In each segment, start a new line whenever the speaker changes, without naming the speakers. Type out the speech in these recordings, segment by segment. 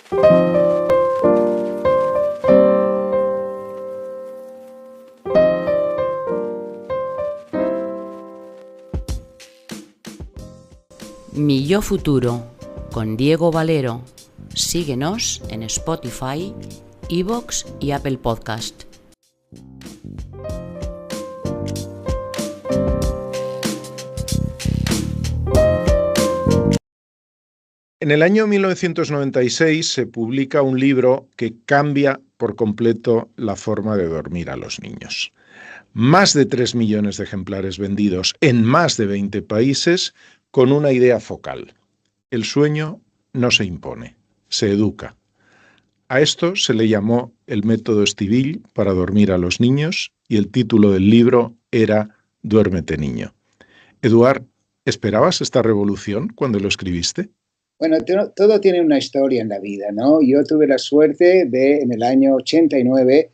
Mi Yo Futuro, con Diego Valero. Síguenos en Spotify, iVoox y Apple Podcast.
En el año 1996 se publica un libro que cambia por completo la forma de dormir a los niños. Más de 3 millones de ejemplares vendidos en más de 20 países con una idea focal. El sueño no se impone, se educa. A esto se le llamó el método Stibille para dormir a los niños y el título del libro era Duérmete, niño. Eduard, ¿esperabas esta revolución cuando lo escribiste?
Bueno, todo tiene una historia en la vida, ¿no? Yo tuve la suerte de, en el año 89,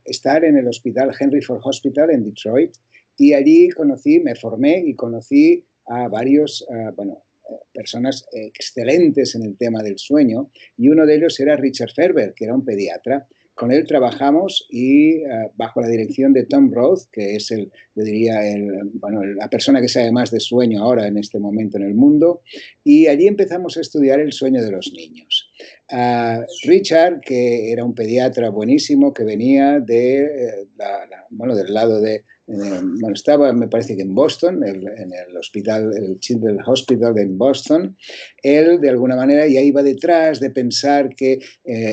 estar en el hospital Henry Ford Hospital en Detroit, y allí me formé y conocí a varios, personas excelentes en el tema del sueño, y uno de ellos era Richard Ferber, que era un pediatra. Con él trabajamos y bajo la dirección de Tom Roth, que es la persona que sabe más de sueño ahora en este momento en el mundo, y allí empezamos a estudiar el sueño de los niños. Richard, que era un pediatra buenísimo, que venía del lado de... estaba, me parece que en Boston, en el hospital, el Children's Hospital en Boston. Él, de alguna manera, ya iba detrás de pensar que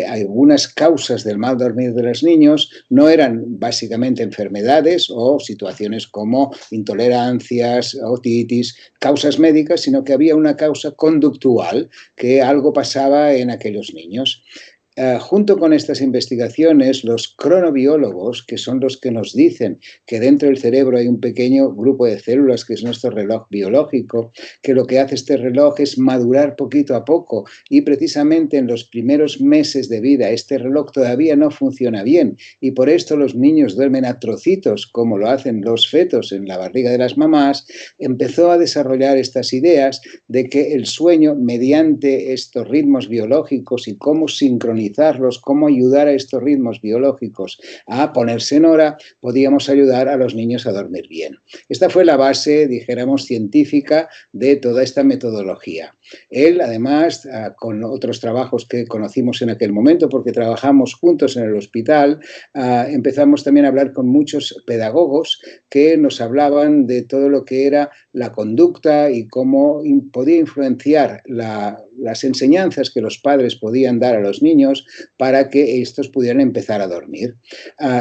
algunas causas del mal dormir de los niños no eran básicamente enfermedades o situaciones como intolerancias, otitis, causas médicas, sino que había una causa conductual, que algo pasaba en aquellos niños. Junto con estas investigaciones, los cronobiólogos, que son los que nos dicen que dentro del cerebro hay un pequeño grupo de células, que es nuestro reloj biológico, que lo que hace este reloj es madurar poquito a poco, y precisamente en los primeros meses de vida este reloj todavía no funciona bien, y por esto los niños duermen a trocitos, como lo hacen los fetos en la barriga de las mamás. Empezó a desarrollar estas ideas de que el sueño, mediante estos ritmos biológicos y cómo sincronizarlos, cómo ayudar a estos ritmos biológicos a ponerse en hora, podíamos ayudar a los niños a dormir bien. Esta fue la base, dijéramos, científica de toda esta metodología. Él, además, con otros trabajos que conocimos en aquel momento, porque trabajamos juntos en el hospital, empezamos también a hablar con muchos pedagogos que nos hablaban de todo lo que era la conducta y cómo podía influenciar las enseñanzas que los padres podían dar a los niños para que estos pudieran empezar a dormir.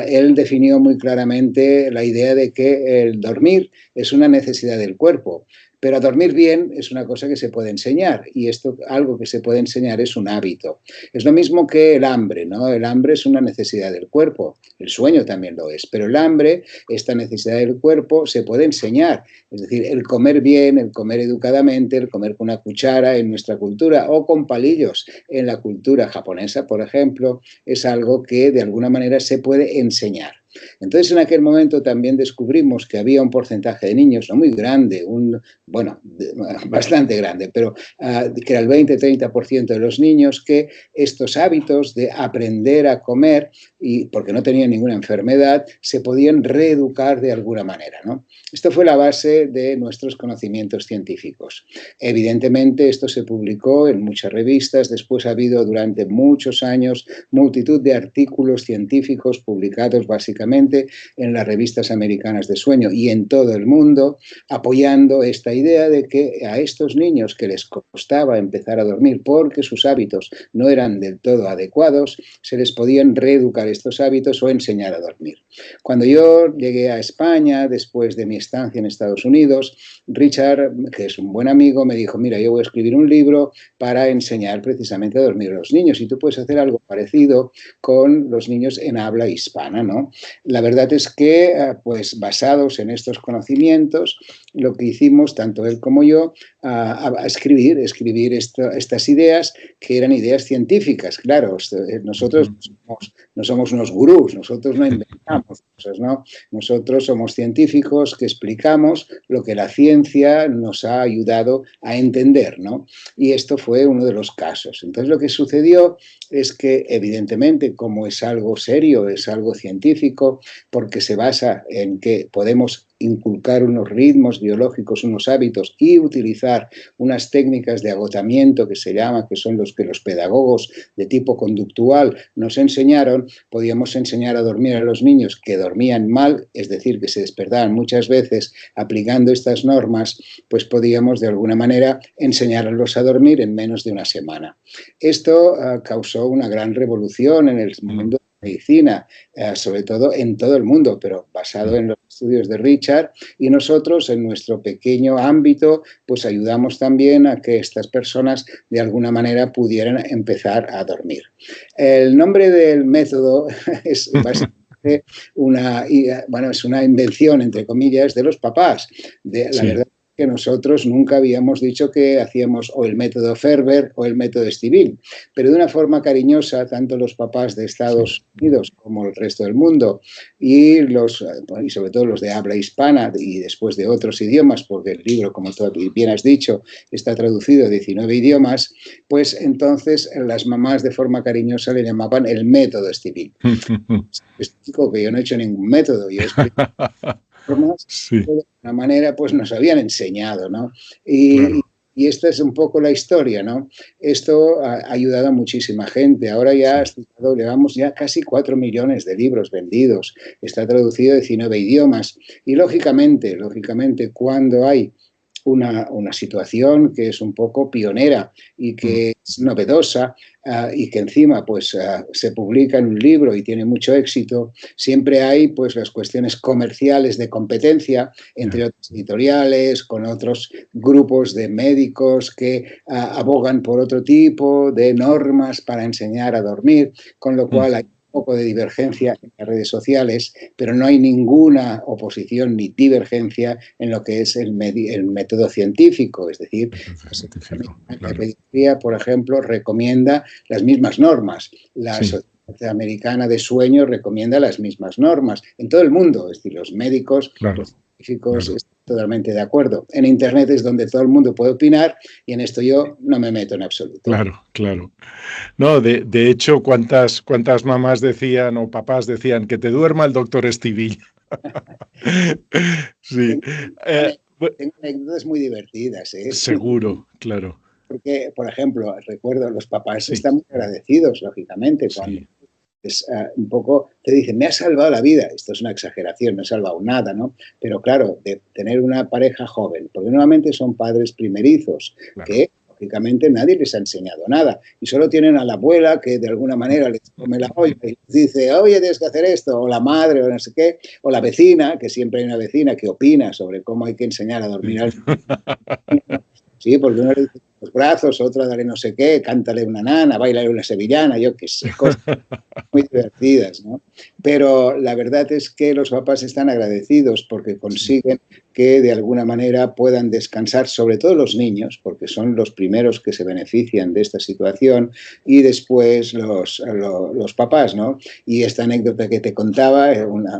Él definió muy claramente la idea de que el dormir es una necesidad del cuerpo, pero a dormir bien es una cosa que se puede enseñar, y algo que se puede enseñar es un hábito. Es lo mismo que el hambre, ¿no? El hambre es una necesidad del cuerpo, el sueño también lo es, pero el hambre, esta necesidad del cuerpo, se puede enseñar. Es decir, el comer bien, el comer educadamente, el comer con una cuchara en nuestra cultura o con palillos en la cultura japonesa, por ejemplo, es algo que de alguna manera se puede enseñar. Entonces, en aquel momento también descubrimos que había un porcentaje de niños, no muy grande, bastante grande, pero que era el 20-30% de los niños, que estos hábitos de aprender a comer, y porque no tenían ninguna enfermedad, se podían reeducar de alguna manera, ¿no? Esto fue la base de nuestros conocimientos científicos. Evidentemente, esto se publicó en muchas revistas. Después ha habido durante muchos años multitud de artículos científicos publicados básicamente en las revistas americanas de sueño y en todo el mundo, apoyando esta idea de que a estos niños que les costaba empezar a dormir porque sus hábitos no eran del todo adecuados, se les podían reeducar estos hábitos o enseñar a dormir. Cuando yo llegué a España, después de mi estancia en Estados Unidos, Richard, que es un buen amigo, me dijo: mira, yo voy a escribir un libro para enseñar precisamente a dormir a los niños, y tú puedes hacer algo parecido con los niños en habla hispana, ¿no? La verdad es que, pues basados en estos conocimientos, lo que hicimos, tanto él como yo, a escribir estas ideas, que eran ideas científicas. Claro, nosotros no somos unos gurús, nosotros no inventamos cosas, ¿no? Nosotros somos científicos que explicamos lo que la ciencia nos ha ayudado a entender, ¿no? Y esto fue uno de los casos. Entonces, lo que sucedió es que, evidentemente, como es algo serio, es algo científico, porque se basa en que podemos inculcar unos ritmos biológicos, unos hábitos y utilizar unas técnicas de agotamiento que se llama, que son los que los pedagogos de tipo conductual nos enseñaron, podíamos enseñar a dormir a los niños que dormían mal, es decir, que se despertaban muchas veces aplicando estas normas, pues podíamos de alguna manera enseñarlos a dormir en menos de una semana. Esto causó una gran revolución en el mundo medicina, sobre todo en todo el mundo, pero basado en los estudios de Richard, y nosotros en nuestro pequeño ámbito pues ayudamos también a que estas personas de alguna manera pudieran empezar a dormir. El nombre del método es básicamente es una invención, entre comillas, de los papás. La verdad que nosotros nunca habíamos dicho que hacíamos o el método Ferber o el método Stivil, pero de una forma cariñosa, tanto los papás de Estados Unidos como el resto del mundo y sobre todo los de habla hispana y después de otros idiomas, porque el libro, como tú bien has dicho, está traducido a 19 idiomas, pues entonces las mamás de forma cariñosa le llamaban el método Stivil. Es que yo no he hecho ningún método, yo de una manera pues nos habían enseñado, ¿no? Y esta es un poco la historia, ¿no? Esto ha ayudado a muchísima gente. Ahora ya llevamos ya casi 4 millones de libros vendidos. Está traducido a 19 idiomas. Y lógicamente, cuando hay una situación que es un poco pionera y que es novedosa y que encima pues se publica en un libro y tiene mucho éxito, siempre hay pues las cuestiones comerciales de competencia entre otras editoriales, con otros grupos de médicos que abogan por otro tipo de normas para enseñar a dormir, con lo cual hay poco de divergencia en las redes sociales, pero no hay ninguna oposición ni divergencia en lo que es el método científico. Es decir, la pediatría, por ejemplo, recomienda las mismas normas. La Sociedad Americana de Sueño recomienda las mismas normas. En todo el mundo, es decir, los médicos, los científicos están totalmente de acuerdo. En Internet es donde todo el mundo puede opinar y en esto yo no me meto en absoluto.
Claro. No, de hecho, ¿cuántas mamás decían o papás decían que te duerma el doctor Stivil? Sí.
Tengo anécdotas muy divertidas, ¿eh?
Seguro, claro.
Porque, por ejemplo, recuerdo, los papás están muy agradecidos, lógicamente, cuando un poco te dicen, me ha salvado la vida. Esto es una exageración, no he salvado nada, ¿no? Pero claro, de tener una pareja joven, porque normalmente son padres primerizos, que lógicamente nadie les ha enseñado nada y solo tienen a la abuela que de alguna manera les come la olla y les dice, oye, tienes que hacer esto, o la madre, o no sé qué, o la vecina, que siempre hay una vecina que opina sobre cómo hay que enseñar a dormir al niño. Sí, porque uno le dice los brazos, otra dale no sé qué, cántale una nana, bailale una sevillana, yo qué sé, cosas muy divertidas, ¿no? Pero la verdad es que los papás están agradecidos porque consiguen que de alguna manera puedan descansar, sobre todo los niños, porque son los primeros que se benefician de esta situación, y después los papás, ¿no? Y esta anécdota que te contaba,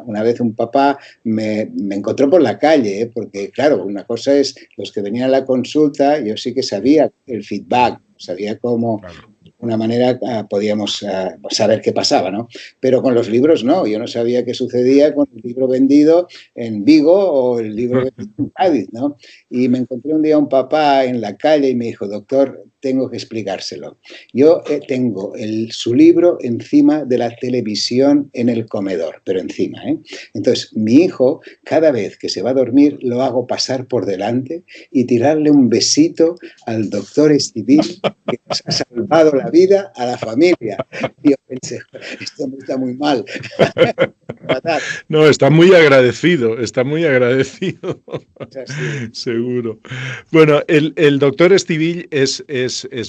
una vez un papá me encontró por la calle, porque claro, una cosa es los que venían a la consulta, yo sí que sabía el feedback, sabía cómo de alguna manera podíamos saber qué pasaba, ¿no? Pero con los libros no, yo no sabía qué sucedía con el libro vendido en Vigo o el libro vendido en Cádiz, ¿no? Y me encontré un día un papá en la calle y me dijo, doctor, tengo que explicárselo. Yo tengo su libro encima de la televisión en el comedor, pero encima, ¿eh? Entonces, mi hijo, cada vez que se va a dormir, lo hago pasar por delante y tirarle un besito al doctor Stivil, que nos ha salvado la vida a la familia. Y yo Este hombre está muy mal.
No, está muy agradecido, está muy agradecido. Seguro. Bueno, el doctor Estivill es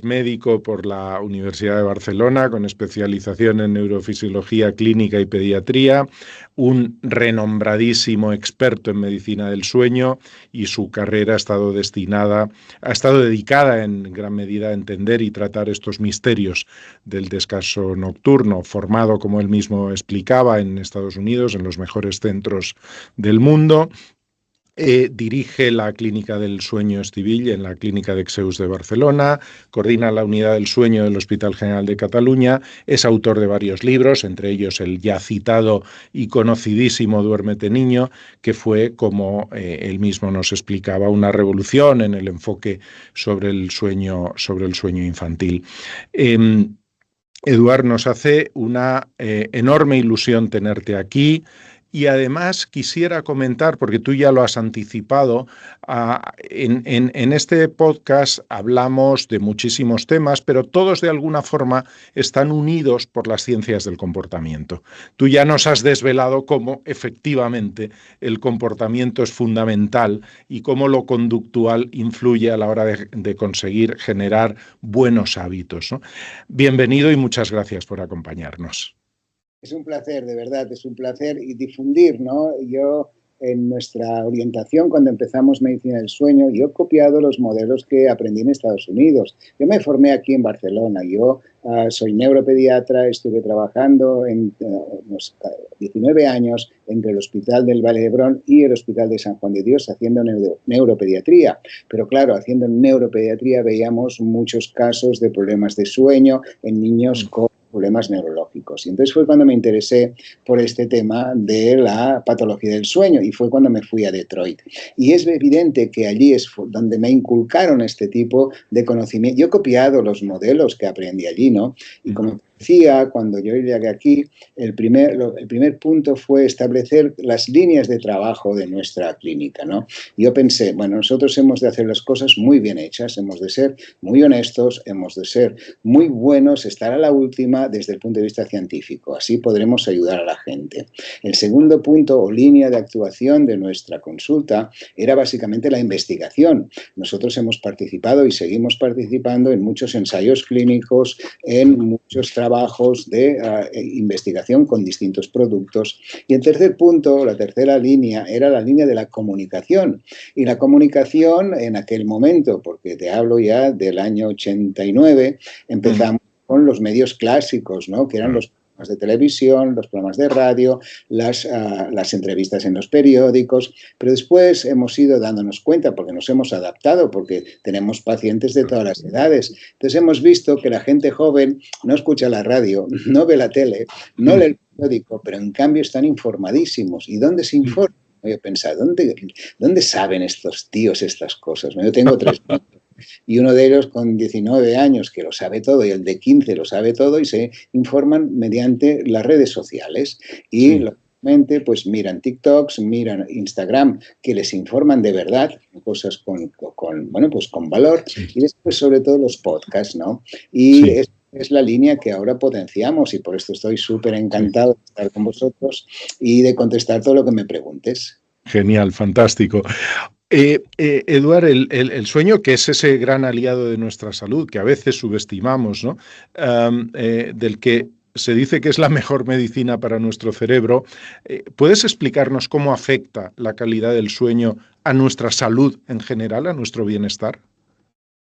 médico por la Universidad de Barcelona, con especialización en neurofisiología clínica y pediatría, un renombradísimo experto en medicina del sueño, y su carrera ha estado dedicada en gran medida a entender y tratar estos misterios del descanso nocturno, formado, como él mismo explicaba, en Estados Unidos, en los mejores centros del mundo. Dirige la Clínica del Sueño Estivill en la Clínica de Exeus de Barcelona, coordina la Unidad del Sueño del Hospital General de Cataluña, es autor de varios libros, entre ellos el ya citado y conocidísimo Duérmete Niño, que fue, como él mismo nos explicaba, una revolución en el enfoque sobre el sueño infantil. Eduard, nos hace una enorme ilusión tenerte aquí. Y además quisiera comentar, porque tú ya lo has anticipado, en este podcast hablamos de muchísimos temas, pero todos de alguna forma están unidos por las ciencias del comportamiento. Tú ya nos has desvelado cómo efectivamente el comportamiento es fundamental y cómo lo conductual influye a la hora de conseguir generar buenos hábitos, ¿no? Bienvenido y muchas gracias por acompañarnos.
Es un placer, de verdad, es un placer, y difundir, ¿no? Yo, en nuestra orientación, cuando empezamos medicina del sueño, yo he copiado los modelos que aprendí en Estados Unidos. Yo me formé aquí en Barcelona, yo soy neuropediatra, estuve trabajando en unos 19 años entre el Hospital del Valle de Hebrón y el Hospital de San Juan de Dios haciendo neuropediatría. Pero claro, haciendo neuropediatría veíamos muchos casos de problemas de sueño en niños con problemas neurológicos. Y entonces fue cuando me interesé por este tema de la patología del sueño, y fue cuando me fui a Detroit. Y es evidente que allí es donde me inculcaron este tipo de conocimiento. Yo he copiado los modelos que aprendí allí, ¿no? Y como decía, cuando yo llegué aquí, el primer punto fue establecer las líneas de trabajo de nuestra clínica, ¿no? Yo pensé, bueno, nosotros hemos de hacer las cosas muy bien hechas, hemos de ser muy honestos, hemos de ser muy buenos, estar a la última desde el punto de vista científico. Así podremos ayudar a la gente. El segundo punto o línea de actuación de nuestra consulta era básicamente la investigación. Nosotros hemos participado y seguimos participando en muchos ensayos clínicos, en muchos trabajos de investigación con distintos productos. Y el tercer punto, la tercera línea, era la línea de la comunicación. Y la comunicación en aquel momento, porque te hablo ya del año 89, empezamos con los medios clásicos, ¿no? Que eran los programas de televisión, los programas de radio, las entrevistas en los periódicos, pero después hemos ido dándonos cuenta, porque nos hemos adaptado, porque tenemos pacientes de todas las edades. Entonces hemos visto que la gente joven no escucha la radio, no ve la tele, no lee el periódico, pero en cambio están informadísimos. ¿Y dónde se informan? Yo he pensado, ¿dónde saben estos tíos estas cosas? Yo tengo 3 niños. Y uno de ellos con 19 años que lo sabe todo, y el de 15 lo sabe todo, y se informan mediante las redes sociales. Y lógicamente pues miran TikToks, miran Instagram, que les informan de verdad, cosas con valor, y después sobre todo los podcasts, ¿no? Y es la línea que ahora potenciamos, y por esto estoy súper encantado de estar con vosotros y de contestar todo lo que me preguntes.
Genial, fantástico. Eduard, el sueño, que es ese gran aliado de nuestra salud, que a veces subestimamos, ¿no? Del que se dice que es la mejor medicina para nuestro cerebro. ¿Puedes explicarnos cómo afecta la calidad del sueño a nuestra salud en general, a nuestro bienestar?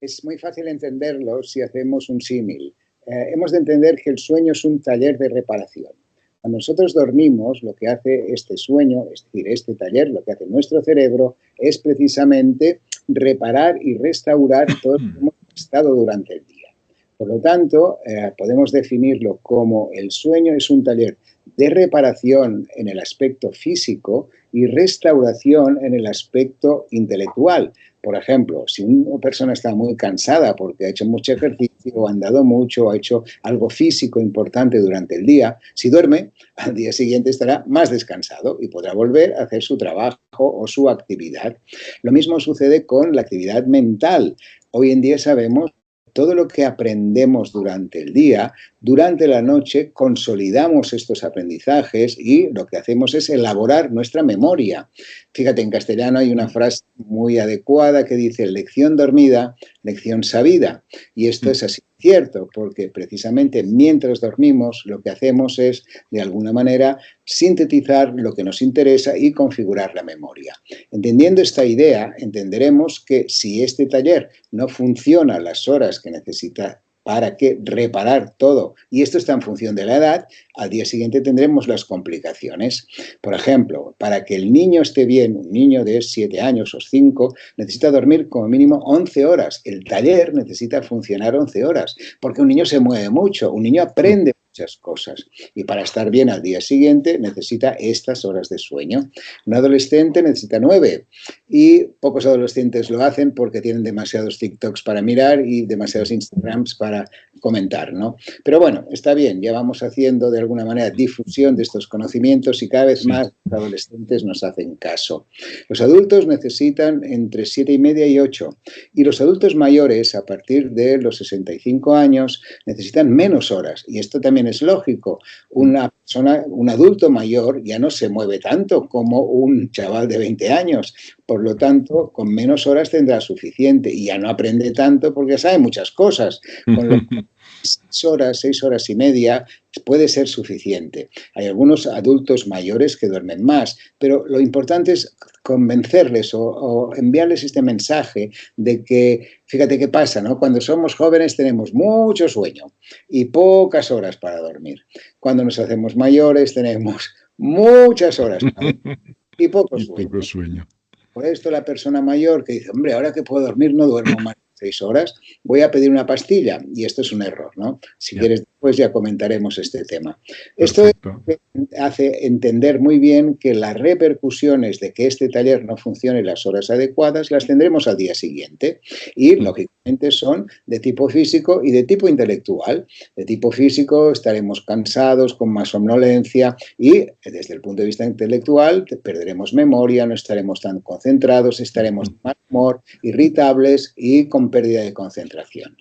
Es muy fácil entenderlo si hacemos un símil. Hemos de entender que el sueño es un taller de reparación. Cuando nosotros dormimos, lo que hace este sueño, es decir, este taller, lo que hace nuestro cerebro, es precisamente reparar y restaurar todo lo que hemos estado durante el día. Por lo tanto, podemos definirlo como el sueño es un taller de reparación en el aspecto físico y restauración en el aspecto intelectual. Por ejemplo, si una persona está muy cansada porque ha hecho mucho ejercicio, ha andado mucho, ha hecho algo físico importante durante el día, si duerme, al día siguiente estará más descansado y podrá volver a hacer su trabajo o su actividad. Lo mismo sucede con la actividad mental. Hoy en día sabemos todo lo que aprendemos durante el día, durante la noche consolidamos estos aprendizajes y lo que hacemos es elaborar nuestra memoria. Fíjate, en castellano hay una frase muy adecuada que dice lección dormida, lección sabida. Y esto es así cierto, porque precisamente mientras dormimos lo que hacemos es, de alguna manera, sintetizar lo que nos interesa y configurar la memoria. Entendiendo esta idea, entenderemos que si este taller no funciona a las horas que necesita para que reparar todo, y esto está en función de la edad, al día siguiente tendremos las complicaciones. Por ejemplo, para que el niño esté bien, un niño de 7 años o 5, necesita dormir como mínimo 11 horas. El taller necesita funcionar 11 horas, porque un niño se mueve mucho, un niño aprende muchas cosas, y para estar bien al día siguiente necesita estas horas de sueño. Un adolescente necesita 9, y pocos adolescentes lo hacen porque tienen demasiados TikToks para mirar y demasiados Instagrams para comentar, ¿no? Pero bueno, está bien, ya vamos haciendo de alguna manera difusión de estos conocimientos y cada vez más los adolescentes nos hacen caso. Los adultos necesitan entre 7:30 y 8, y los adultos mayores, a partir de los 65 años, necesitan menos horas, y esto también es lógico. Una persona, un adulto mayor ya no se mueve tanto como un chaval de 20 años, por lo tanto, con menos horas tendrá suficiente y ya no aprende tanto porque sabe muchas cosas. Con lo que 6 horas y media puede ser suficiente. Hay algunos adultos mayores que duermen más, pero lo importante es convencerles o enviarles este mensaje de que, fíjate qué pasa, ¿no? Cuando somos jóvenes tenemos mucho sueño y pocas horas para dormir. Cuando nos hacemos mayores tenemos muchas horas para dormir y poco sueño. Por esto la persona mayor que dice, hombre, ahora que puedo dormir no duermo más de 6 horas, voy a pedir una pastilla. Y esto es un error, ¿no? Si quieres, después ya comentaremos este tema. Perfecto. Esto hace entender muy bien que las repercusiones de que este taller no funcione en las horas adecuadas las tendremos al día siguiente. Y, lógicamente, son de tipo físico y de tipo intelectual. De tipo físico estaremos cansados, con más somnolencia y, desde el punto de vista intelectual, perderemos memoria, no estaremos tan concentrados, estaremos de mal humor, irritables y con pérdida de concentración.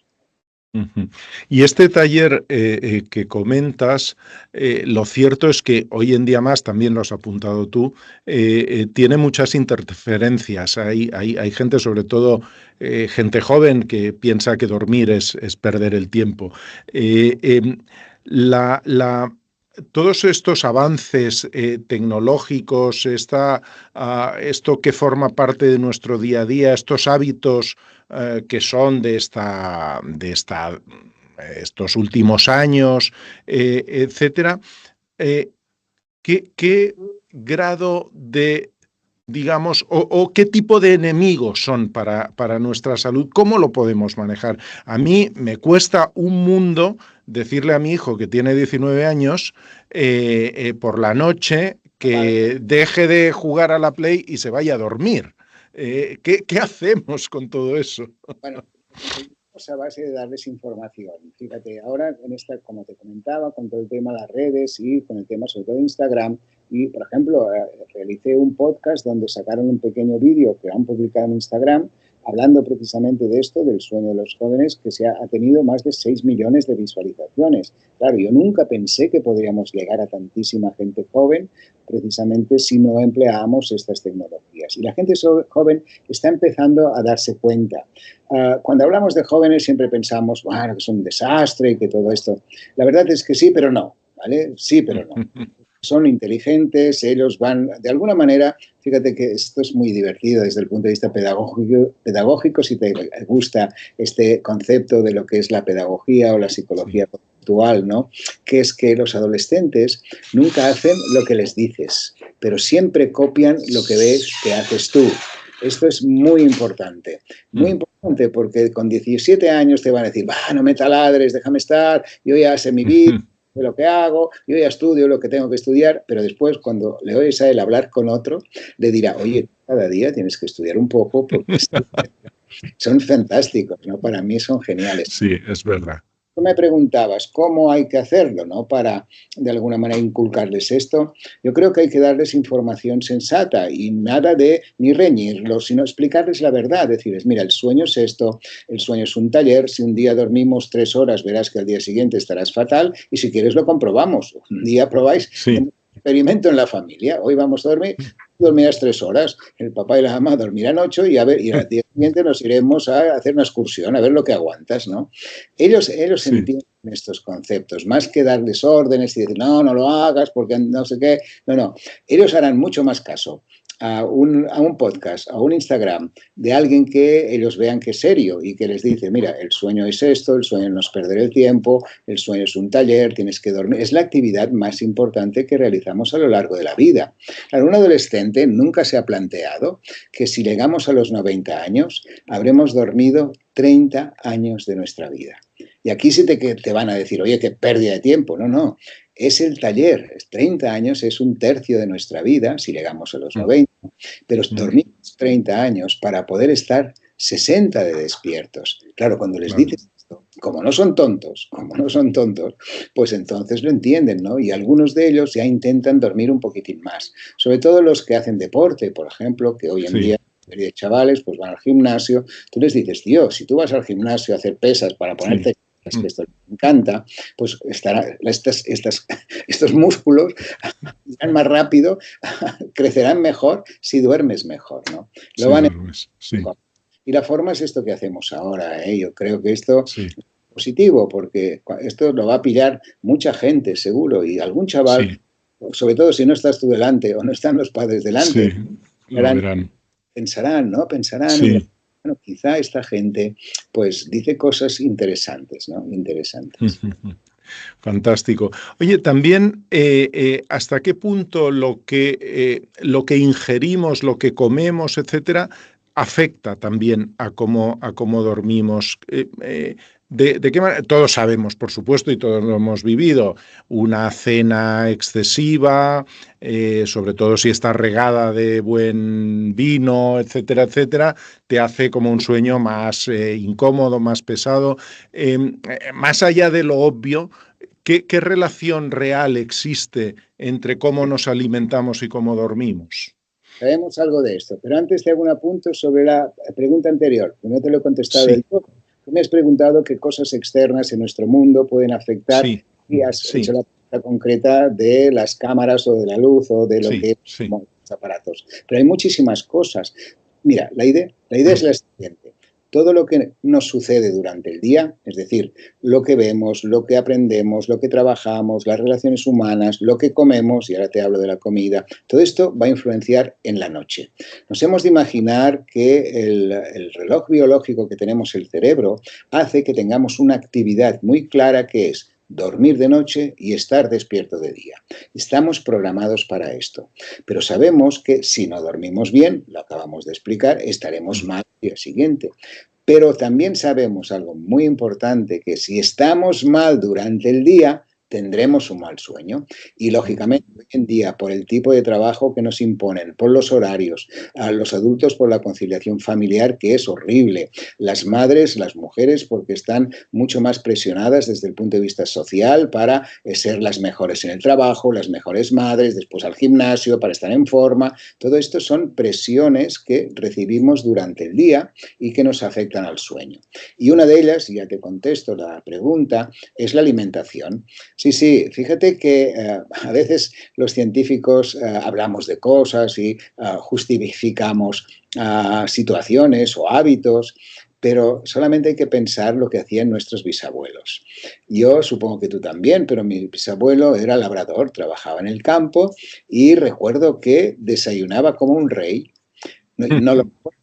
Y este taller que comentas, lo cierto es que hoy en día más, también lo has apuntado tú, tiene muchas interferencias. Hay gente, sobre todo gente joven, que piensa que dormir es perder el tiempo. Todos estos avances tecnológicos, esto que forma parte de nuestro día a día, estos hábitos que son de estos últimos años, etcétera, ¿qué grado de, digamos, o qué tipo de enemigos son para nuestra salud? ¿Cómo lo podemos manejar? A mí me cuesta un mundo decirle a mi hijo, que tiene 19 años, por la noche, que deje de jugar a la Play y se vaya a dormir. ¿Qué hacemos con todo eso?
Bueno, a base de darles información. Fíjate, ahora como te comentaba, con todo el tema de las redes y con el tema sobre todo de Instagram, y por ejemplo, realicé un podcast donde sacaron un pequeño vídeo que han publicado en Instagram, hablando precisamente de esto, del sueño de los jóvenes, que ha tenido más de 6 millones de visualizaciones. Claro, yo nunca pensé que podríamos llegar a tantísima gente joven, precisamente si no empleábamos estas tecnologías. Y la gente joven está empezando a darse cuenta. Cuando hablamos de jóvenes siempre pensamos, bueno, que es un desastre y que todo esto. La verdad es que sí, pero no, ¿vale? Sí, pero no. Son inteligentes, ellos van, de alguna manera, fíjate que esto es muy divertido desde el punto de vista pedagógico, si te gusta este concepto de lo que es la pedagogía o la psicología conductual, ¿no? Que es que los adolescentes nunca hacen lo que les dices, pero siempre copian lo que ves que haces tú. Esto es muy importante porque con 17 años te van a decir, no me taladres, déjame estar, yo ya sé mi vida, de lo que hago, yo ya estudio lo que tengo que estudiar, pero después cuando le oyes a él hablar con otro, le dirá, oye, cada día tienes que estudiar un poco porque son fantásticos, ¿no? Para mí son geniales.
Sí, es verdad.
tú me preguntabas cómo hay que hacerlo, ¿no? Para, de alguna manera, inculcarles esto. Yo creo que hay que darles información sensata y nada de ni reñirlos, sino explicarles la verdad. Decirles, mira, el sueño es esto, el sueño es un taller. Si un día dormimos 3 horas, verás que al día siguiente estarás fatal y si quieres lo comprobamos. Un día probáis un experimento en la familia. Hoy vamos a dormir. Dormirás 3 horas, el papá y la mamá dormirán 8 y al día siguiente nos iremos a hacer una excursión, a ver lo que aguantas, ¿no? Ellos entienden estos conceptos, más que darles órdenes y decir, no lo hagas porque no sé qué, no, ellos harán mucho más caso a un podcast, a un Instagram de alguien que ellos vean que es serio y que les dice, mira, el sueño es esto, el sueño no es perder el tiempo, el sueño es un taller, tienes que dormir. Es la actividad más importante que realizamos a lo largo de la vida. Claro, un adolescente nunca se ha planteado que si llegamos a los 90 años, habremos dormido 30 años de nuestra vida. Y aquí sí te van a decir, oye, qué pérdida de tiempo. No. Es el taller. 30 años es un tercio de nuestra vida, si llegamos a los 90, pero dormimos 30 años para poder estar 60 de despiertos. Claro, cuando les dices esto, como no son tontos, pues entonces lo entienden, ¿no? Y algunos de ellos ya intentan dormir un poquitín más. Sobre todo los que hacen deporte, por ejemplo, que hoy en día de chavales pues van al gimnasio. Tú les dices, tío, si tú vas al gimnasio a hacer pesas para ponerte que esto les encanta, pues estos músculos irán más rápido, crecerán mejor si duermes mejor, ¿no? Y la forma es esto que hacemos ahora, ¿eh? Yo creo que esto es positivo, porque esto lo va a pillar mucha gente, seguro, y algún chaval, sobre todo si no estás tú delante o no están los padres delante, pensarán, bueno, quizá esta gente pues dice cosas interesantes, ¿no? Interesantes.
Fantástico. Oye, también, ¿hasta qué punto lo que ingerimos, lo que comemos, etcétera, afecta también a cómo dormimos? ¿De qué manera? Todos sabemos, por supuesto, y todos lo hemos vivido, una cena excesiva, sobre todo si está regada de buen vino, etcétera, etcétera, te hace como un sueño más incómodo, más pesado. Más allá de lo obvio, ¿qué relación real existe entre cómo nos alimentamos y cómo dormimos?
Sabemos algo de esto, pero antes te hago un apunte sobre la pregunta anterior, que no te lo he contestado del todo. Tú me has preguntado qué cosas externas en nuestro mundo pueden afectar y has hecho la pregunta concreta de las cámaras o de la luz o de lo que son los aparatos. Pero hay muchísimas cosas. Mira, la idea es la siguiente. Todo lo que nos sucede durante el día, es decir, lo que vemos, lo que aprendemos, lo que trabajamos, las relaciones humanas, lo que comemos, y ahora te hablo de la comida, todo esto va a influenciar en la noche. Nos hemos de imaginar que el reloj biológico que tenemos el cerebro hace que tengamos una actividad muy clara que es dormir de noche y estar despierto de día. Estamos programados para esto. Pero sabemos que si no dormimos bien, lo acabamos de explicar, estaremos mal el día siguiente. Pero también sabemos algo muy importante, que si estamos mal durante el día, tendremos un mal sueño. Y, lógicamente, hoy en día, por el tipo de trabajo que nos imponen, por los horarios, a los adultos por la conciliación familiar, que es horrible, las madres, las mujeres, porque están mucho más presionadas desde el punto de vista social para ser las mejores en el trabajo, las mejores madres, después al gimnasio, para estar en forma. Todo esto son presiones que recibimos durante el día y que nos afectan al sueño. Y una de ellas, ya que contesto la pregunta, es la alimentación. Sí, fíjate que a veces los científicos hablamos de cosas y justificamos situaciones o hábitos, pero solamente hay que pensar lo que hacían nuestros bisabuelos. Yo supongo que tú también, pero mi bisabuelo era labrador, trabajaba en el campo y recuerdo que desayunaba como un rey.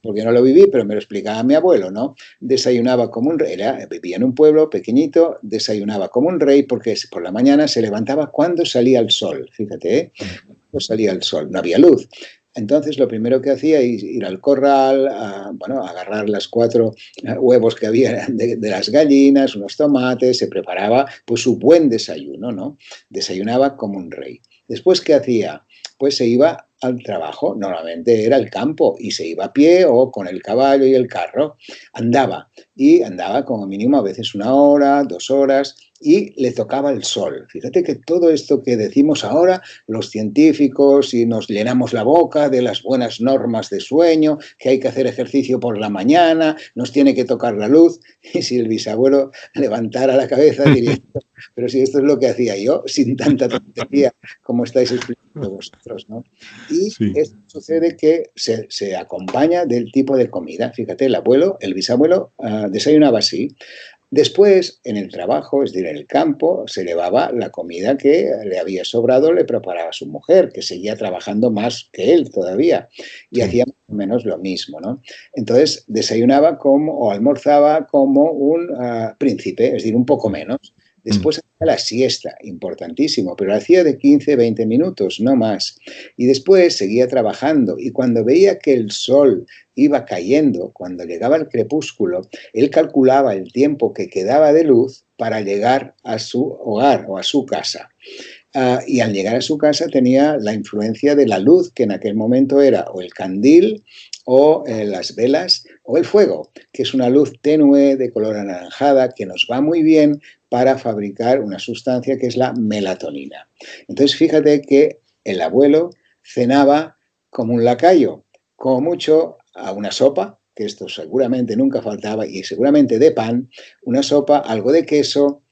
Porque no lo viví, pero me lo explicaba mi abuelo, ¿no? Desayunaba como un rey, vivía en un pueblo pequeñito, desayunaba como un rey porque por la mañana se levantaba cuando salía el sol, fíjate, ¿eh? Cuando salía el sol, no había luz. Entonces lo primero que hacía es ir al corral, agarrar las 4 huevos que había de las gallinas, unos tomates, se preparaba pues su buen desayuno, ¿no? Desayunaba como un rey. Después, ¿qué hacía? Pues se iba al trabajo, normalmente era el campo, y se iba a pie o con el caballo y el carro. Andaba como mínimo a veces 1 hora, 2 horas, y le tocaba el sol. Fíjate que todo esto que decimos ahora, los científicos, y nos llenamos la boca de las buenas normas de sueño, que hay que hacer ejercicio por la mañana, nos tiene que tocar la luz, y si el bisabuelo levantara la cabeza diría, pero si esto es lo que hacía yo, sin tanta tontería como estáis explicando vosotros, ¿no? Y
Sí.
esto sucede que se acompaña del tipo de comida. Fíjate, el bisabuelo desayunaba así. Después, en el trabajo, es decir, en el campo, se llevaba la comida que le había sobrado, le preparaba su mujer, que seguía trabajando más que él todavía, y
Sí.
hacía más o menos lo mismo, ¿no? Entonces, desayunaba o almorzaba como un príncipe, es decir, un poco menos. Después hacía la siesta, importantísimo, pero la hacía de 15, 20 minutos, no más. Y después seguía trabajando, y cuando veía que el sol iba cayendo, cuando llegaba el crepúsculo, él calculaba el tiempo que quedaba de luz para llegar a su hogar o a su casa. Y al llegar a su casa tenía la influencia de la luz, que en aquel momento era o el candil, o las velas, o el fuego, que es una luz tenue de color anaranjada que nos va muy bien para fabricar una sustancia que es la melatonina. Entonces fíjate que el abuelo cenaba como un lacayo, como mucho a una sopa, que esto seguramente nunca faltaba, y seguramente de pan, una sopa, algo de queso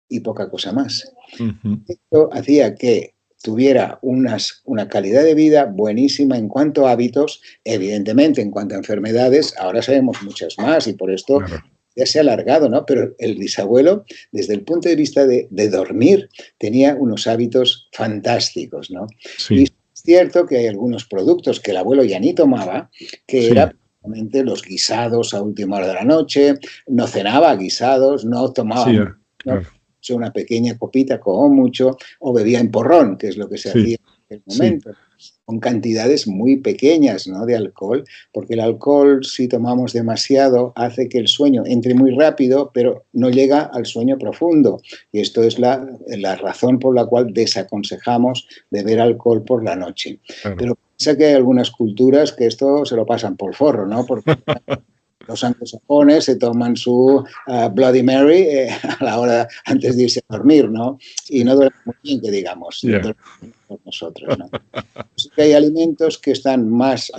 y poca cosa más.
Uh-huh.
Esto hacía que tuviera una calidad de vida buenísima en cuanto a hábitos, evidentemente en cuanto a enfermedades, ahora sabemos muchas más y por esto
Claro.
ya se ha alargado, ¿no? Pero el bisabuelo, desde el punto de vista de dormir, tenía unos hábitos fantásticos, ¿no?
Sí.
Y es cierto que hay algunos productos que el abuelo ya ni tomaba, que
Sí.
era precisamente los guisados a última hora de la noche, no cenaba guisados, no tomaba
Sí,
¿no?
claro.
Una pequeña copita como mucho, o bebía en porrón, que es lo que se
Sí.
hacía en aquel
Sí.
momento, con cantidades muy pequeñas, ¿no?, de alcohol, porque el alcohol, si tomamos demasiado, hace que el sueño entre muy rápido, pero no llega al sueño profundo. Y esto es la razón por la cual desaconsejamos beber alcohol por la noche.
Claro.
Pero piensa que hay algunas culturas que esto se lo pasan por forro, ¿no? Porque los anglosajones se toman su Bloody Mary a la hora antes de irse a dormir, ¿no? Y no duermen muy bien, que digamos,
Yeah.
por nosotros, ¿no? Sí que hay alimentos que están más,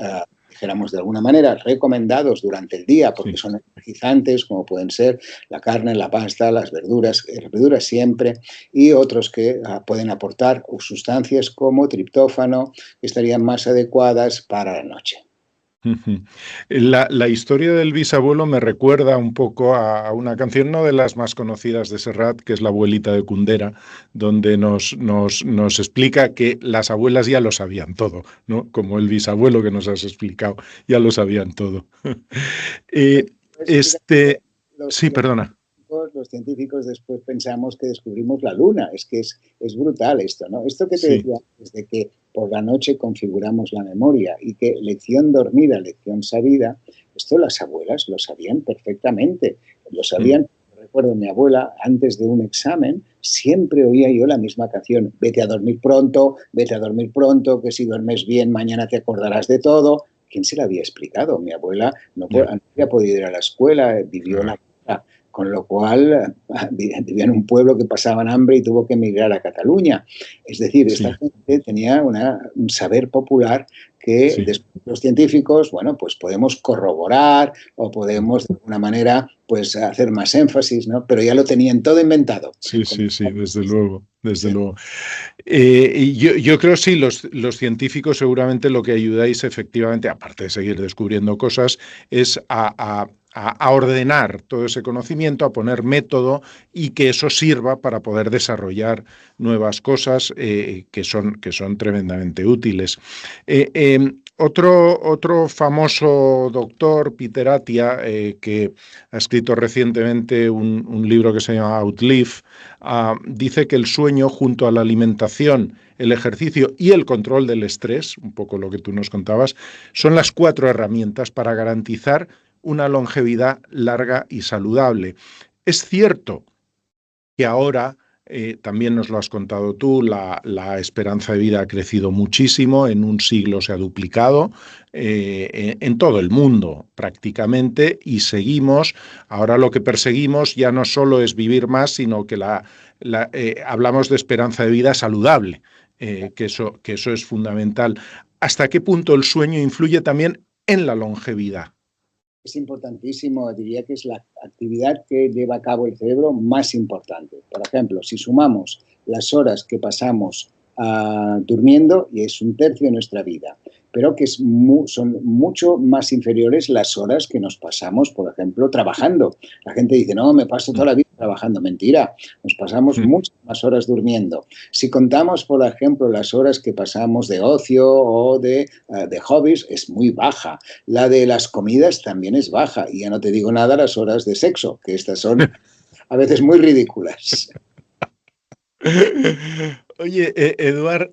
dijéramos de alguna manera, recomendados durante el día porque
Sí.
son energizantes, como pueden ser la carne, la pasta, las verduras siempre, y otros que pueden aportar sustancias como triptófano, que estarían más adecuadas para la noche.
Uh-huh. La historia del bisabuelo me recuerda un poco a una canción, no de las más conocidas de Serrat, que es La abuelita de Kundera, donde nos explica que las abuelas ya lo sabían todo, ¿no? Como el bisabuelo que nos has explicado, ya lo sabían todo.
Pues,
Este,
los,
sí, perdona.
los científicos después pensamos que descubrimos la luna. Es que es brutal esto, ¿no? Esto que te
Sí.
decía antes de que por la noche configuramos la memoria y que lección dormida, lección sabida, esto las abuelas lo sabían perfectamente. Lo sabían. Recuerdo mi abuela, antes de un examen, siempre oía yo la misma canción: vete a dormir pronto, que si duermes bien mañana te acordarás de todo. ¿Quién se la había explicado? Mi abuela no
Yeah.
había podido ir a la escuela, vivió
Claro.
con lo cual vivía en un pueblo que pasaban hambre y tuvo que emigrar a Cataluña. Es decir,
Sí.
esta gente tenía un saber popular que
Sí.
después los científicos, bueno, pues podemos corroborar o podemos de alguna manera pues hacer más énfasis, ¿no? Pero ya lo tenían todo inventado.
Sí, sí, sí, desde luego, desde
Sí.
luego. Y yo creo sí, los científicos seguramente lo que ayudáis efectivamente, aparte de seguir descubriendo cosas, es a ordenar todo ese conocimiento, a poner método y que eso sirva para poder desarrollar nuevas cosas que son tremendamente útiles. Otro famoso doctor, Peter Attia, que ha escrito recientemente un libro que se llama Outlive, dice que el sueño junto a la alimentación, el ejercicio y el control del estrés, un poco lo que tú nos contabas, son las 4 herramientas para garantizar una longevidad larga y saludable. Es cierto que ahora también nos lo has contado tú, la esperanza de vida ha crecido muchísimo, en un siglo se ha duplicado, en todo el mundo prácticamente, y seguimos, ahora lo que perseguimos ya no solo es vivir más, sino que hablamos de esperanza de vida saludable, que eso es fundamental. ¿Hasta qué punto el sueño influye también en la longevidad?
Es importantísimo, diría que es la actividad que lleva a cabo el cerebro más importante. Por ejemplo, si sumamos las horas que pasamos durmiendo, y es un tercio de nuestra vida, pero que son mucho más inferiores las horas que nos pasamos, por ejemplo, trabajando. La gente dice, no, me paso toda la vida trabajando. Mentira, nos pasamos muchas más horas durmiendo. Si contamos, por ejemplo, las horas que pasamos de ocio o de hobbies, es muy baja. La de las comidas también es baja. Y ya no te digo nada las horas de sexo, que estas son a veces muy ridículas.
Oye, Eduard,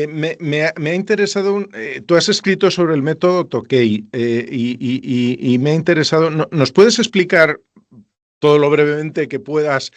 me ha interesado, tú has escrito sobre el método Tokay y me ha interesado, ¿nos puedes explicar todo lo brevemente que puedas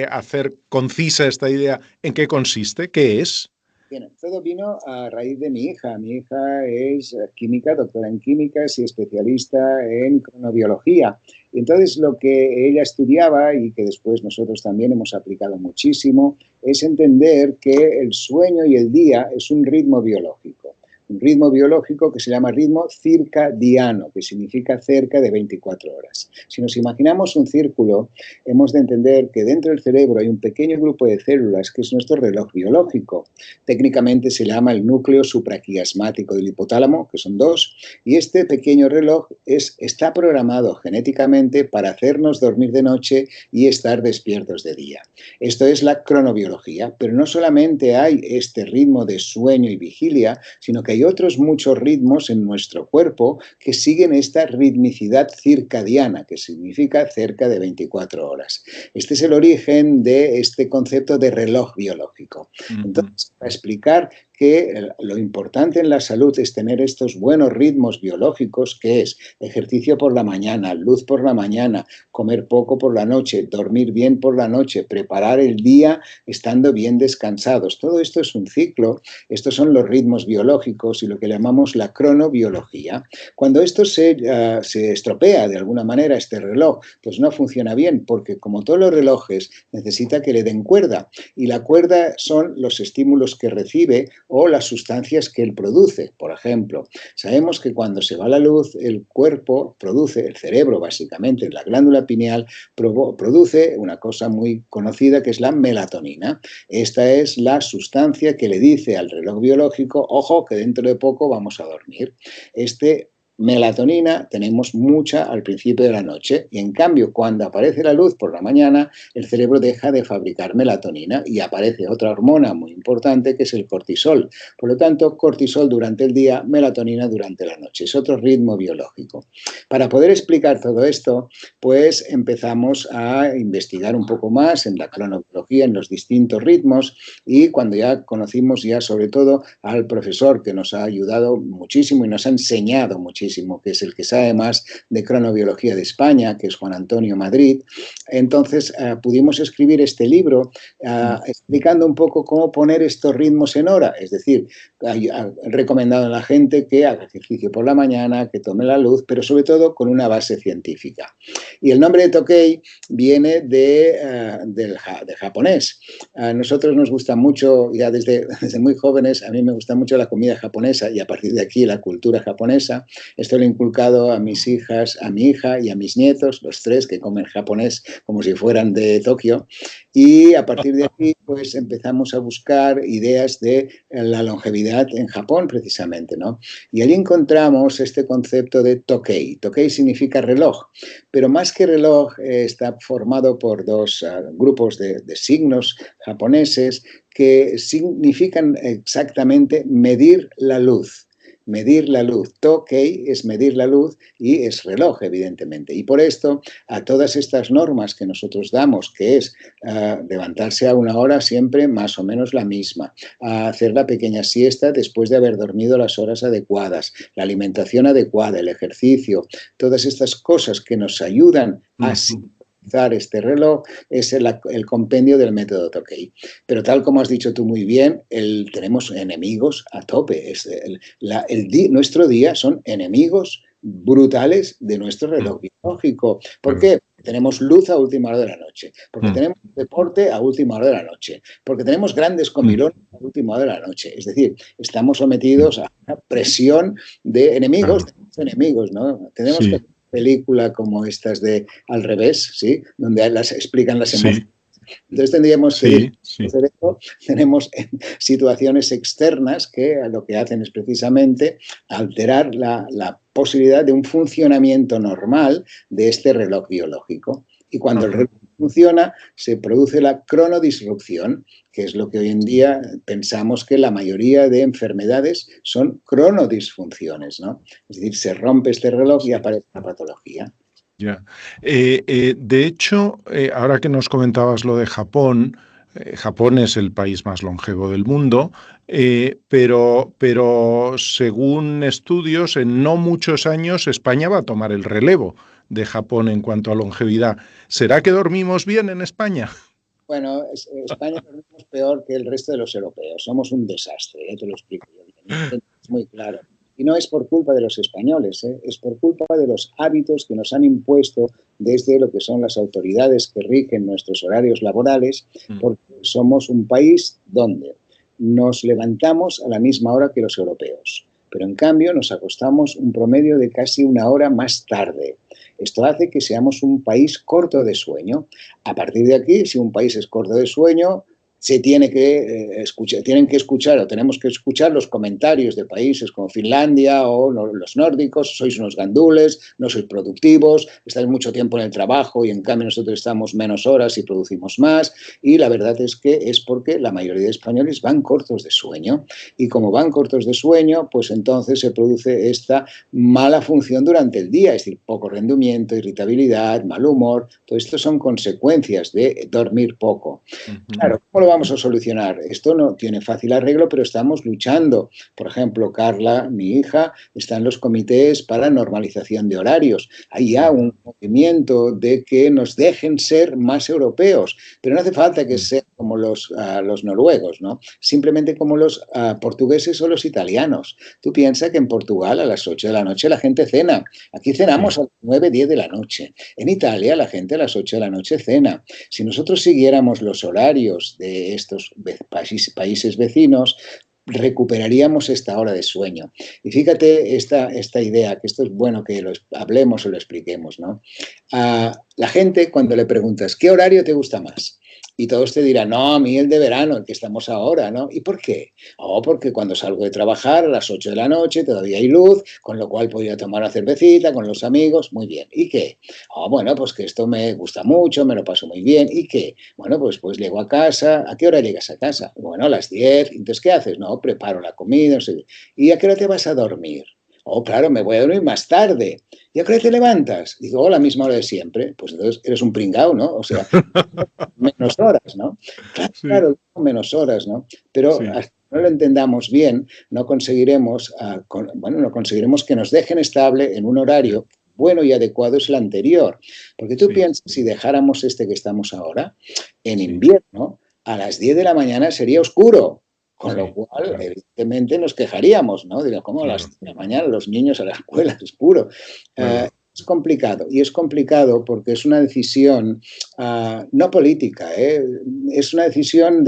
hacer concisa esta idea en qué consiste, qué es?
Bien, todo vino a raíz de mi hija. Mi hija es química, doctora en químicas y especialista en cronobiología. Y entonces lo que ella estudiaba y que después nosotros también hemos aplicado muchísimo es entender que el sueño y el día es un ritmo biológico. Un ritmo biológico que se llama ritmo circadiano, que significa cerca de 24 horas. Si nos imaginamos un círculo, hemos de entender que dentro del cerebro hay un pequeño grupo de células que es nuestro reloj biológico. Técnicamente se llama el núcleo supraquiasmático del hipotálamo, que son 2, y este pequeño reloj está programado genéticamente para hacernos dormir de noche y estar despiertos de día. Esto es la cronobiología, pero no solamente hay este ritmo de sueño y vigilia, sino que hay otros muchos ritmos en nuestro cuerpo que siguen esta ritmicidad circadiana, que significa cerca de 24 horas. Este es el origen de este concepto de reloj biológico. Entonces, para explicar que lo importante en la salud es tener estos buenos ritmos biológicos, que es ejercicio por la mañana, luz por la mañana, comer poco por la noche, dormir bien por la noche, preparar el día estando bien descansados. Todo esto es un ciclo, estos son los ritmos biológicos y lo que llamamos la cronobiología. Cuando esto se estropea de alguna manera, este reloj, pues no funciona bien, porque como todos los relojes necesita que le den cuerda, y la cuerda son los estímulos que recibe o las sustancias que él produce. Por ejemplo, sabemos que cuando se va la luz, el cuerpo produce, el cerebro básicamente, la glándula pineal, produce una cosa muy conocida que es la melatonina. Esta es la sustancia que le dice al reloj biológico, ojo, que dentro de poco vamos a dormir. Melatonina tenemos mucha al principio de la noche y en cambio cuando aparece la luz por la mañana el cerebro deja de fabricar melatonina y aparece otra hormona muy importante que es el cortisol. Por lo tanto, cortisol durante el día, melatonina durante la noche. Es otro ritmo biológico. Para poder explicar todo esto, pues empezamos a investigar un poco más en la cronobiología, en los distintos ritmos, y cuando ya conocimos ya sobre todo al profesor que nos ha ayudado muchísimo y nos ha enseñado muchísimo, que es el que sabe más de cronobiología de España, que es Juan Antonio Madrid. Entonces pudimos escribir este libro explicando un poco cómo poner estos ritmos en hora, es decir, recomendado a la gente que haga ejercicio por la mañana, que tome la luz, pero sobre todo con una base científica. Y el nombre de Tokay viene del japonés. A nosotros nos gusta mucho, ya desde muy jóvenes, a mí me gusta mucho la comida japonesa y a partir de aquí la cultura japonesa. Esto lo he inculcado a mis hijas, a mi hija y a mis nietos, los 3 que comen japonés como si fueran de Tokio. Y a partir de aquí, pues empezamos a buscar ideas de la longevidad en Japón, precisamente, ¿no? Y allí encontramos este concepto de Tokay. Tokay significa reloj, pero más que reloj está formado por 2 grupos de signos japoneses que significan exactamente medir la luz. Medir la luz. Tokay es medir la luz y es reloj, evidentemente. Y por esto, a todas estas normas que nosotros damos, que es levantarse a una hora siempre más o menos la misma, hacer la pequeña siesta después de haber dormido las horas adecuadas, la alimentación adecuada, el ejercicio, todas estas cosas que nos ayudan a utilizar este reloj es el compendio del método Tokei. Pero tal como has dicho tú muy bien, tenemos enemigos a tope. Nuestro día son enemigos brutales de nuestro reloj biológico. ¿Por qué? Tenemos luz a última hora de la noche, porque tenemos deporte a última hora de la noche, porque tenemos grandes comilones a última hora de la noche. Es decir, estamos sometidos a una presión de enemigos, ¿no? Tenemos que hacer película como estas de Al revés, ¿sí? Donde las explican las emociones. Entonces tendríamos que tenemos situaciones externas que lo que hacen es precisamente alterar la posibilidad de un funcionamiento normal de este reloj biológico. Y cuando el reloj funciona, se produce la cronodisrupción, que es lo que hoy en día pensamos que la mayoría de enfermedades son cronodisfunciones, ¿no? Es decir, se rompe este reloj y aparece la patología.
Ya. De hecho, ahora que nos comentabas lo de Japón, Japón es el país más longevo del mundo, pero según estudios, en no muchos años España va a tomar el relevo de Japón en cuanto a longevidad. ¿Será que dormimos bien en España?
Bueno, España dormimos peor que el resto de los europeos. Somos un desastre, te lo explico yo bien. Es muy claro. Y no es por culpa de los españoles, es por culpa de los hábitos que nos han impuesto desde lo que son las autoridades que rigen nuestros horarios laborales, porque somos un país donde nos levantamos a la misma hora que los europeos, pero en cambio nos acostamos un promedio de casi una hora más tarde. Esto hace que seamos un país corto de sueño. A partir de aquí, si un país es corto de sueño, se tienen que escuchar o tenemos que escuchar los comentarios de países como Finlandia o los nórdicos: sois unos gandules, no sois productivos, estáis mucho tiempo en el trabajo y en cambio nosotros estamos menos horas y producimos más. Y la verdad es que es porque la mayoría de españoles van cortos de sueño, y como van cortos de sueño, pues entonces se produce esta mala función durante el día, es decir, poco rendimiento, irritabilidad, mal humor. Todo esto son consecuencias de dormir poco. Claro, ¿cómo lo vamos a solucionar? Esto no tiene fácil arreglo, pero estamos luchando. Por ejemplo, Carla, mi hija, está en los comités para normalización de horarios. Hay ya un movimiento de que nos dejen ser más europeos, pero no hace falta que sean como los noruegos, ¿no? Simplemente como los portugueses o los italianos. Tú piensas que en Portugal a las 8 de la noche la gente cena. Aquí cenamos a las 9, 10 de la noche. En Italia la gente a las 8 de la noche cena. Si nosotros siguiéramos los horarios de estos países vecinos, recuperaríamos esta hora de sueño. Y fíjate esta idea, que esto es bueno que lo hablemos o lo expliquemos, ¿no? La gente, cuando le preguntas ¿qué horario te gusta más? Y todos te dirán: no, a mí el de verano, el que estamos ahora, ¿no? ¿Y por qué? Porque cuando salgo de trabajar a las 8 de la noche todavía hay luz, con lo cual podría tomar una cervecita con los amigos. Muy bien. ¿Y qué? Bueno, pues que esto me gusta mucho, me lo paso muy bien. ¿Y qué? Bueno, pues llego a casa. ¿A qué hora llegas a casa? Bueno, a las 10. Entonces, ¿qué haces? No, preparo la comida, no sé. ¿Y a qué hora te vas a dormir? Claro, me voy a dormir más tarde. ¿Y a qué hora te levantas? Digo, a la misma hora de siempre. Pues entonces eres un pringao, ¿no? O sea, menos horas, ¿no? Claro, menos horas, ¿no? Pero hasta que no lo entendamos bien, no conseguiremos que nos dejen estable en un horario bueno y adecuado es el anterior. Porque tú piensas, si dejáramos este que estamos ahora, en invierno, a las 10 de la mañana sería oscuro. Con lo cual, evidentemente, nos quejaríamos, ¿no? Digo, ¿cómo a las 10 de la mañana los niños a la escuela? Es oscuro. Es complicado, y es complicado porque es una decisión no política, es una decisión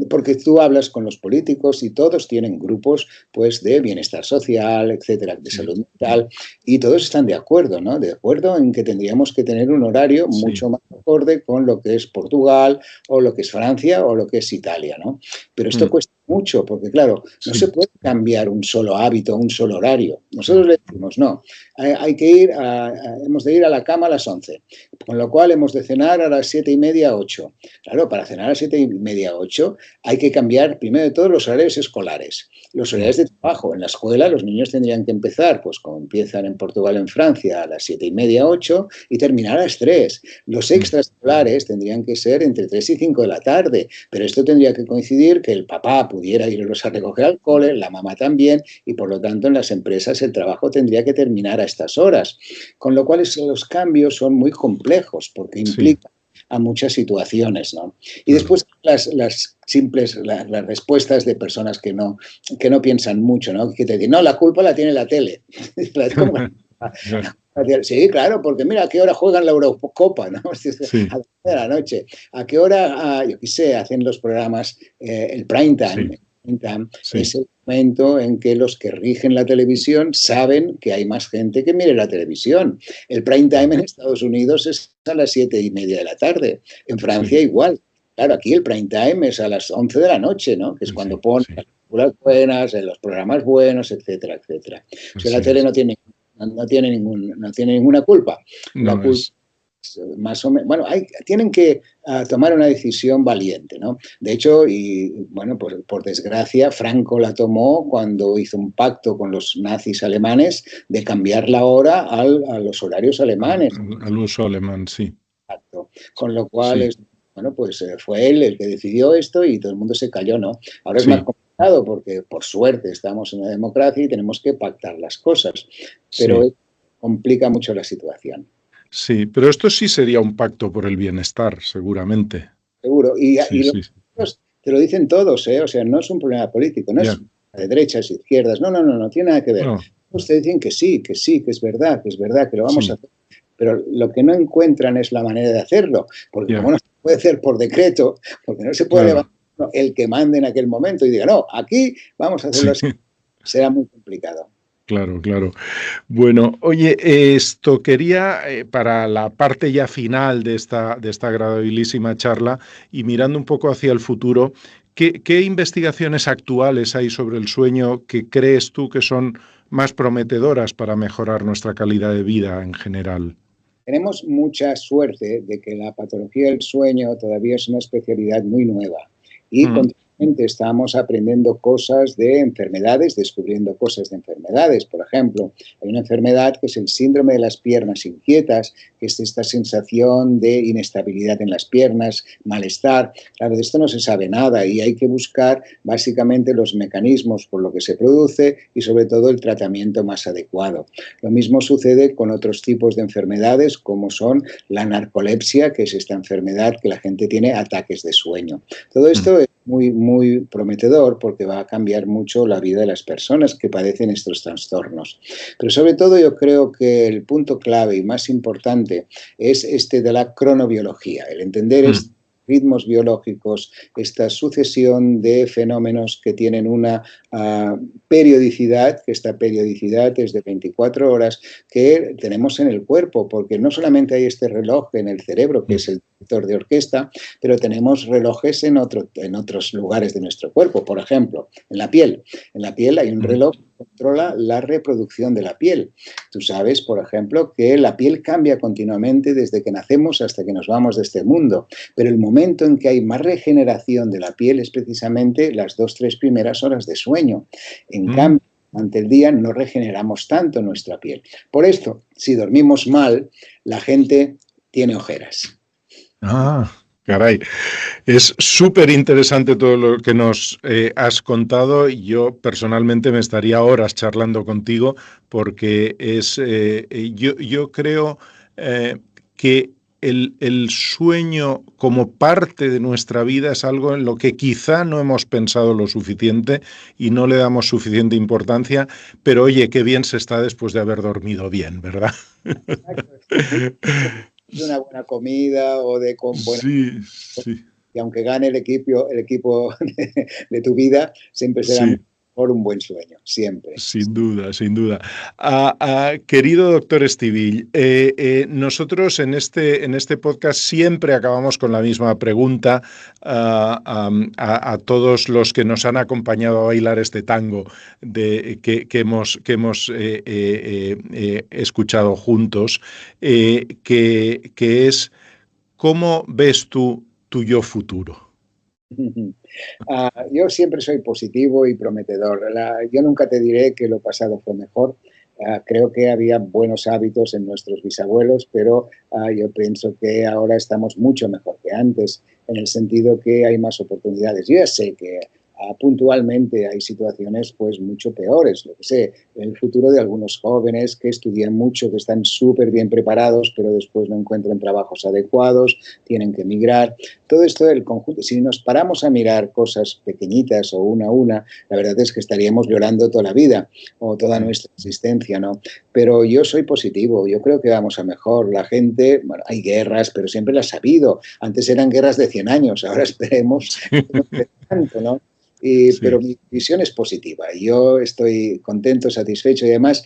porque tú hablas con los políticos y todos tienen grupos, pues, de bienestar social, etcétera, de salud mental, y todos están de acuerdo, ¿no? De acuerdo en que tendríamos que tener un horario mucho más acorde con lo que es Portugal o lo que es Francia o lo que es Italia, ¿no? Pero esto cuesta mucho, porque claro, no se puede cambiar un solo hábito, un solo horario. Nosotros le decimos, no, hemos de ir a la cama a las 11, con lo cual hemos de cenar a las 7:30, 8. Claro, para cenar a las 7:30, 8 hay que cambiar primero de todo los horarios escolares, los horarios de trabajo. En la escuela los niños tendrían que empezar, pues como empiezan en Portugal, en Francia, a las 7:30, 8 y terminar a las 3. Los extraescolares tendrían que ser entre 3 y 5 de la tarde, pero esto tendría que coincidir que el papá pudiera irlos a recoger al cole, la mamá también, y por lo tanto en las empresas el trabajo tendría que terminar a estas horas. Con lo cual los cambios son muy complejos porque implican a muchas situaciones, ¿no? Y después las simples, las respuestas de personas que no piensan mucho, ¿no? Que te dicen, no, la culpa la tiene la tele. ¿Cómo? Sí, claro, porque mira a qué hora juegan la Eurocopa, ¿no? A las 9 de la noche. A qué hora, yo qué sé, hacen los programas, el prime time. Es el momento en que los que rigen la televisión saben que hay más gente que mire la televisión. El prime time en Estados Unidos es a las 7:30 de la tarde. En Francia igual. Claro, aquí el prime time es a las 11 de la noche, ¿no? Que es cuando ponen las películas buenas, los programas buenos, etcétera, etcétera. O sea, la tele no tiene ninguna culpa. La culpa es más o menos, bueno, tienen que tomar una decisión valiente, ¿no? De hecho, y bueno, por desgracia, Franco la tomó cuando hizo un pacto con los nazis alemanes de cambiar la hora a los horarios alemanes.
Al uso alemán, sí.
Exacto. Con lo cual, bueno, pues fue él el que decidió esto y todo el mundo se cayó, ¿no? Ahora es más complicado porque, por suerte, estamos en una democracia y tenemos que pactar las cosas, pero complica mucho la situación.
Sí, pero esto sí sería un pacto por el bienestar, seguramente.
Seguro. Y los te lo dicen todos, ¿eh? O sea, no es un problema político, no es de derechas, izquierdas, no tiene nada que ver. No. Ustedes dicen que sí, que es verdad, que lo vamos a hacer. Pero lo que no encuentran es la manera de hacerlo, porque como no se puede hacer por decreto, porque no se puede levantar el que mande en aquel momento y diga, no, aquí vamos a hacerlo así, será muy complicado.
Claro. Bueno, oye, esto quería, para la parte ya final de esta agradabilísima charla y mirando un poco hacia el futuro, ¿qué investigaciones actuales hay sobre el sueño que crees tú que son más prometedoras para mejorar nuestra calidad de vida en general?
Tenemos mucha suerte de que la patología del sueño todavía es una especialidad muy nueva y continuamente estamos aprendiendo cosas de enfermedades, descubriendo cosas de enfermedades. Por ejemplo, hay una enfermedad que es el síndrome de las piernas inquietas, que es esta sensación de inestabilidad en las piernas, malestar. Claro, de esto no se sabe nada y hay que buscar básicamente los mecanismos por los que se produce y sobre todo el tratamiento más adecuado. Lo mismo sucede con otros tipos de enfermedades como son la narcolepsia, que es esta enfermedad que la gente tiene ataques de sueño. Todo esto es muy prometedor porque va a cambiar mucho la vida de las personas que padecen estos trastornos. Pero sobre todo yo creo que el punto clave y más importante es este de la cronobiología, el entender ritmos biológicos, esta sucesión de fenómenos que tienen una periodicidad, que esta periodicidad es de 24 horas que tenemos en el cuerpo, porque no solamente hay este reloj en el cerebro, que es el director de orquesta, pero tenemos relojes en otros lugares de nuestro cuerpo. Por ejemplo, en la piel. En la piel hay un reloj que controla la reproducción de la piel. Tú sabes, por ejemplo, que la piel cambia continuamente desde que nacemos hasta que nos vamos de este mundo, pero el momento en que hay más regeneración de la piel es precisamente las 2-3 primeras horas de sueño. En cambio, durante el día no regeneramos tanto nuestra piel. Por esto, si dormimos mal, la gente tiene ojeras.
Caray, es súper interesante todo lo que nos has contado. Yo personalmente me estaría horas charlando contigo porque yo creo que el sueño como parte de nuestra vida es algo en lo que quizá no hemos pensado lo suficiente y no le damos suficiente importancia, pero oye, qué bien se está después de haber dormido bien, ¿verdad?
De una buena comida o de con buena...
Sí.
Y aunque gane el equipo de tu vida, siempre será por un buen sueño, siempre.
Sin duda. Querido doctor Estivill, nosotros en este podcast siempre acabamos con la misma pregunta a todos los que nos han acompañado a bailar este tango que hemos escuchado juntos, que es ¿cómo ves tú tu yo futuro?
Yo siempre soy positivo y prometedor. Yo nunca te diré que lo pasado fue mejor. Creo que había buenos hábitos en nuestros bisabuelos, pero yo pienso que ahora estamos mucho mejor que antes, en el sentido que hay más oportunidades. Yo ya sé que puntualmente hay situaciones pues mucho peores, lo que sé, el futuro de algunos jóvenes que estudian mucho, que están súper bien preparados, pero después no encuentran trabajos adecuados, tienen que emigrar. Todo esto, el conjunto, si nos paramos a mirar cosas pequeñitas o una a una, la verdad es que estaríamos llorando toda la vida o toda nuestra existencia, ¿no? Pero yo soy positivo, yo creo que vamos a mejor. La gente, bueno, hay guerras, pero siempre las ha habido. Antes eran guerras de 100 años, ahora esperemos que no sea tanto, ¿no? Sí. Pero mi visión es positiva. Yo estoy contento, satisfecho y además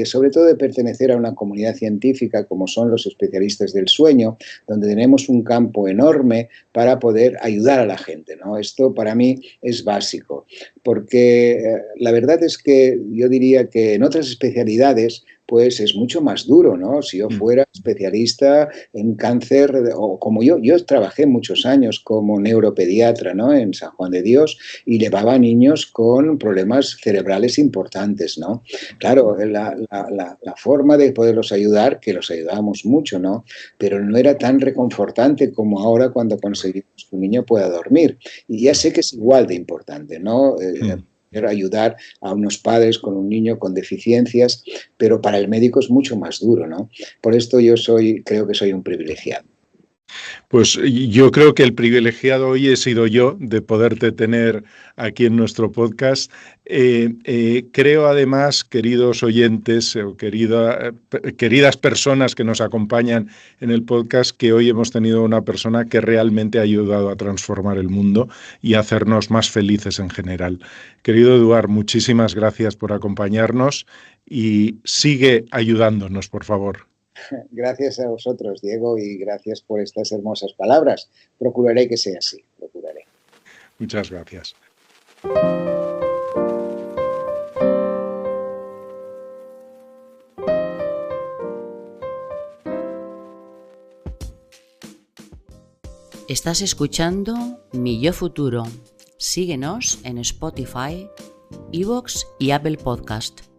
sobre todo de pertenecer a una comunidad científica como son los especialistas del sueño, donde tenemos un campo enorme para poder ayudar a la gente, ¿no? Esto para mí es básico, porque la verdad es que yo diría que en otras especialidades pues es mucho más duro, ¿no? Si yo fuera especialista en cáncer, o como yo trabajé muchos años como neuropediatra, ¿no? En San Juan de Dios, y llevaba a niños con problemas cerebrales importantes, ¿no? Claro, la forma de poderlos ayudar, que los ayudábamos mucho, ¿no? Pero no era tan reconfortante como ahora cuando conseguimos que un niño pueda dormir. Y ya sé que es igual de importante, ¿no? Ayudar a unos padres con un niño con deficiencias, pero para el médico es mucho más duro, ¿no? Por esto creo que soy un privilegiado.
Pues yo creo que el privilegiado hoy he sido yo de poderte tener aquí en nuestro podcast. Creo además, queridos oyentes o queridas personas que nos acompañan en el podcast, que hoy hemos tenido una persona que realmente ha ayudado a transformar el mundo y a hacernos más felices en general. Querido Eduard, muchísimas gracias por acompañarnos y sigue ayudándonos, por favor.
Gracias a vosotros, Diego, y gracias por estas hermosas palabras. Procuraré que sea así, procuraré.
Muchas gracias.
Estás escuchando Mi Yo Futuro. Síguenos en Spotify, iVoox y Apple Podcast.